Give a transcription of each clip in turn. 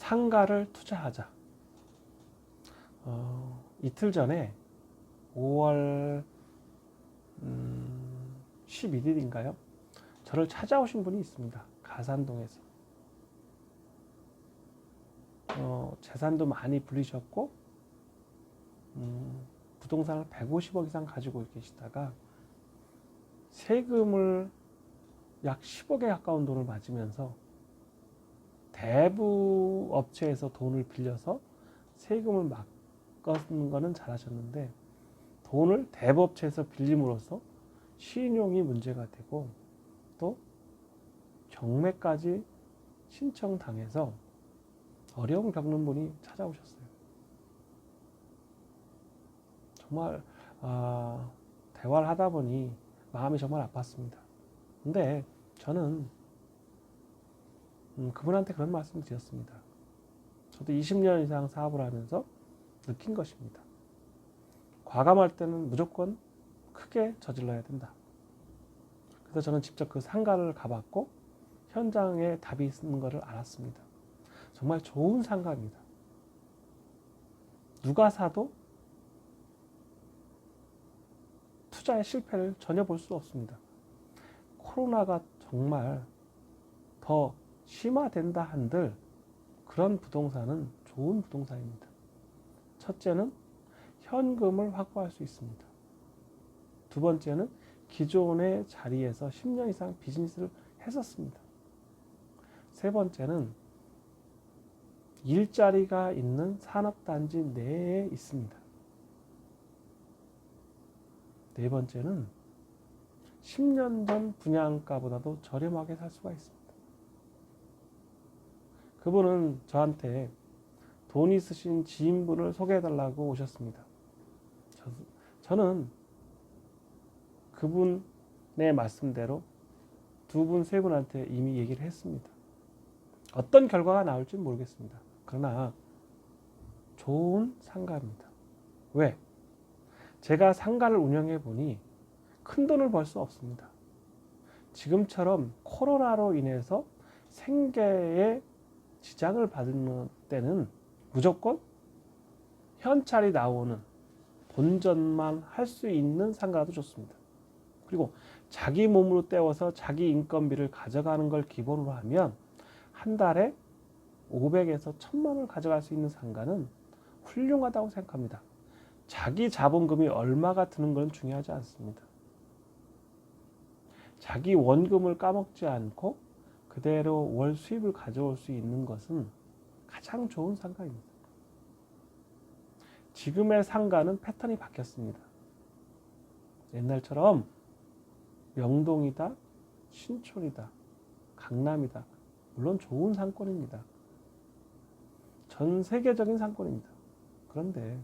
상가를 투자하자. 이틀 전에 5월 11일인가요? 저를 찾아오신 분이 있습니다. 가산동에서. 재산도 많이 불리셨고 부동산을 150억 이상 가지고 계시다가 세금을 약 10억에 가까운 돈을 맞으면서 대부 업체에서 돈을 빌려서 세금을 막는 거는 잘하셨는데 돈을 대부 업체에서 빌림으로써 신용이 문제가 되고 또 경매까지 신청당해서 어려움 겪는 분이 찾아오셨어요. 정말 대화를 하다 보니 마음이 정말 아팠습니다. 근데 저는 그분한테 그런 말씀을 드렸습니다. 저도 20년 이상 사업을 하면서 느낀 것입니다. 과감할 때는 무조건 크게 저질러야 된다. 그래서 저는 직접 그 상가를 가봤고 현장에 답이 있는 것을 알았습니다. 정말 좋은 상가입니다. 누가 사도 투자의 실패를 전혀 볼 수 없습니다. 코로나가 정말 더 심화된다 한들 그런 부동산은 좋은 부동산입니다. 첫째는 현금을 확보할 수 있습니다. 두 번째는 기존의 자리에서 10년 이상 비즈니스를 했었습니다. 세 번째는 일자리가 있는 산업단지 내에 있습니다. 네 번째는 10년 전 분양가보다도 저렴하게 살 수가 있습니다. 그분은 저한테 돈 있으신 지인분을 소개해달라고 오셨습니다. 저는 그분의 말씀대로 두 분, 세 분한테 이미 얘기를 했습니다. 어떤 결과가 나올지 모르겠습니다. 그러나 좋은 상가입니다. 왜? 제가 상가를 운영해 보니 큰 돈을 벌 수 없습니다. 지금처럼 코로나로 인해서 생계에 지장을 받는 때는 무조건 현찰이 나오는 본전만 할 수 있는 상가도 좋습니다. 그리고 자기 몸으로 때워서 자기 인건비를 가져가는 걸 기본으로 하면 한 달에 500에서 1000만 원을 가져갈 수 있는 상가는 훌륭하다고 생각합니다. 자기 자본금이 얼마가 드는 건 중요하지 않습니다. 자기 원금을 까먹지 않고 그대로 월 수입을 가져올 수 있는 것은 가장 좋은 상가입니다. 지금의 상가는 패턴이 바뀌었습니다. 옛날처럼 명동이다, 신촌이다, 강남이다. 물론 좋은 상권입니다. 전 세계적인 상권입니다. 그런데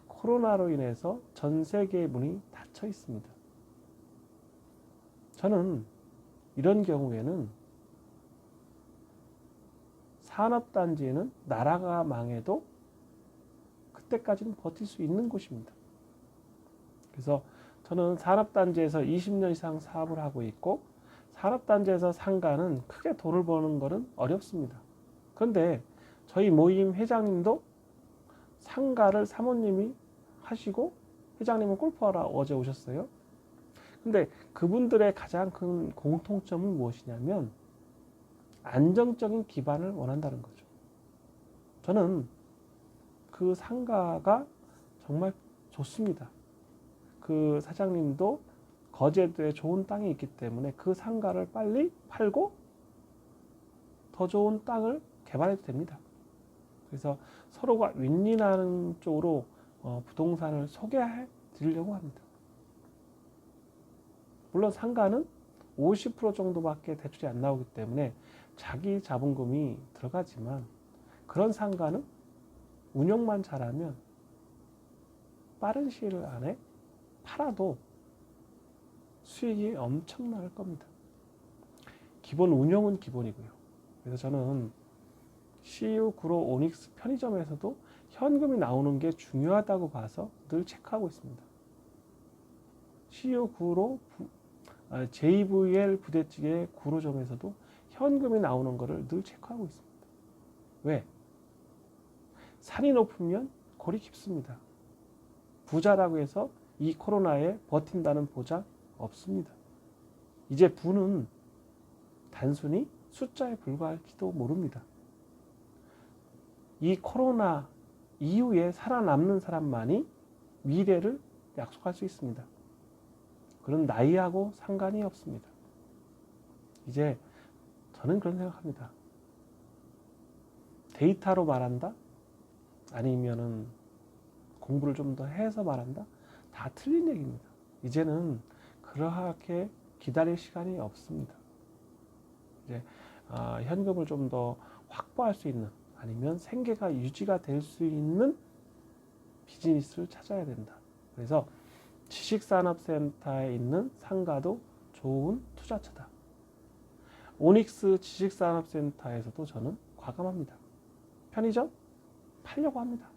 코로나로 인해서 전 세계의 문이 닫혀 있습니다. 저는 이런 경우에는 산업단지에는 나라가 망해도 그때까지는 버틸 수 있는 곳입니다. 그래서 저는 산업단지에서 20년 이상 사업을 하고 있고 산업단지에서 상가는 크게 돈을 버는 것은 어렵습니다. 그런데 저희 모임 회장님도 상가를 사모님이 하시고 회장님은 골프하러 어제 오셨어요. 근데 그분들의 가장 큰 공통점은 무엇이냐면 안정적인 기반을 원한다는 거죠. 저는 그 상가가 정말 좋습니다. 그 사장님도 거제도에 좋은 땅이 있기 때문에 그 상가를 빨리 팔고 더 좋은 땅을 개발해도 됩니다. 그래서 서로가 윈윈하는 쪽으로 부동산을 소개해 드리려고 합니다. 물론 상가는 50% 정도밖에 대출이 안 나오기 때문에 자기 자본금이 들어가지만 그런 상가는 운영만 잘하면 빠른 시일 안에 팔아도 수익이 엄청날 겁니다. 기본 운영은 기본이고요. 그래서 저는 CU 구로 오닉스 편의점에서도 현금이 나오는 게 중요하다고 봐서 늘 체크하고 있습니다. CU 구로 JVL 부대찌개 구로점에서도 현금이 나오는 것을 늘 체크하고 있습니다. 왜? 산이 높으면 골이 깊습니다. 부자라고 해서 이 코로나에 버틴다는 보장 없습니다. 이제 부는 단순히 숫자에 불과할지도 모릅니다. 이 코로나 이후에 살아남는 사람만이 미래를 약속할 수 있습니다. 그런 나이하고 상관이 없습니다. 이제 저는 그런 생각합니다. 데이터로 말한다? 아니면은 공부를 좀 더 해서 말한다? 다 틀린 얘기입니다. 이제는 그렇게 기다릴 시간이 없습니다. 이제 현금을 좀 더 확보할 수 있는 아니면 생계가 유지가 될 수 있는 비즈니스를 찾아야 된다. 그래서 지식산업센터에 있는 상가도 좋은 투자처다. 오닉스 지식산업센터에서도 저는 과감합니다. 편의점 팔려고 합니다.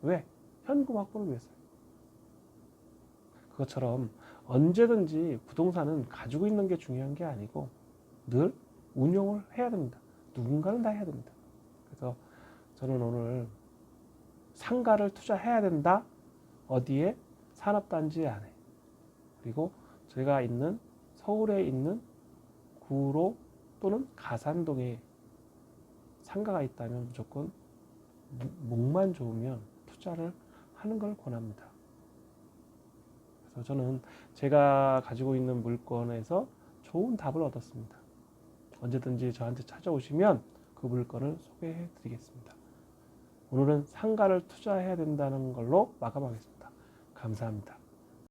왜? 현금 확보를 위해서요. 그것처럼 언제든지 부동산은 가지고 있는 게 중요한 게 아니고 늘 운용을 해야 됩니다. 누군가는 다 해야 됩니다. 그래서 저는 오늘 상가를 투자해야 된다. 어디에? 산업단지 안에. 그리고 제가 있는 서울에 있는 구로 또는 가산동에 상가가 있다면 무조건 목만 좋으면 투자를 하는 걸 권합니다. 그래서 저는 제가 가지고 있는 물건에서 좋은 답을 얻었습니다. 언제든지 저한테 찾아오시면 그 물건을 소개해 드리겠습니다. 오늘은 상가를 투자해야 된다는 걸로 마감하겠습니다. 감사합니다.